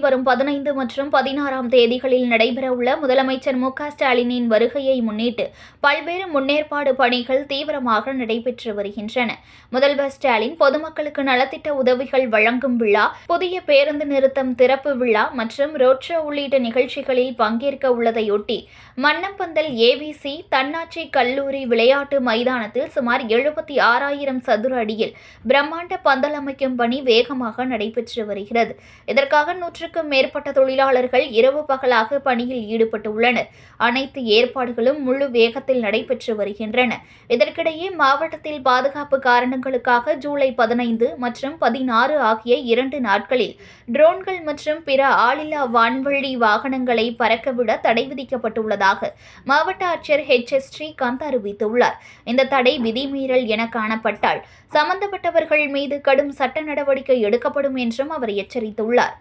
வரும் 15 மற்றும் 16ஆம் தேதிகளில் நடைபெறவுள்ள முதலமைச்சர் மு.க.ஸ்டாலினின் வருகையை முன்னிட்டு பல்வேறு முன்னேற்பாடு பணிகள் தீவிரமாக நடைபெற்று வருகின்றன. முதல்வர் ஸ்டாலின் பொதுமக்களுக்கு நலத்திட்ட உதவிகள் வழங்கும் விழா, புதிய பேருந்து நிறுத்தம் திறப்பு விழா மற்றும் ரோட் ஷோ உள்ளிட்ட நிகழ்ச்சிகளில் பங்கேற்க உள்ளதையொட்டி மன்னம்பந்தல் ஏவிசி தன்னாட்சி கல்லூரி விளையாட்டு மைதானத்தில் சுமார் 76,000 சதுர அடியில் பிரம்மாண்ட பந்தல் அமைக்கும் பணி வேகமாக நடைபெற்று வருகிறது. இதற்காக 100க்கும் மேற்பட்ட தொழிலாளர்கள் இரவு பகலாக பணியில் ஈடுபட்டுள்ளனர். அனைத்து ஏற்பாடுகளும் முழு வேகத்தில் நடைபெற்று வருகின்றன. இதற்கிடையே மாவட்டத்தில் பாதுகாப்பு காரணங்களுக்காக ஜூலை 15 மற்றும் 16 ஆகிய 2 நாட்களில் ட்ரோன்கள் மற்றும் பிற ஆளில்லா வான்வழி வாகனங்களை பறக்கவிட தடை விதிக்கப்பட்டுள்ளதாக மாவட்ட ஆட்சியர் H.S. ஸ்ரீகாந்த் அறிவித்துள்ளார். இந்த தடை விதிமீறல் என காணப்பட்டால் சம்பந்தப்பட்டவர்கள் மீது கடும் சட்ட நடவடிக்கை எடுக்கப்படும் என்றும் அவர் எச்சரித்துள்ளார்.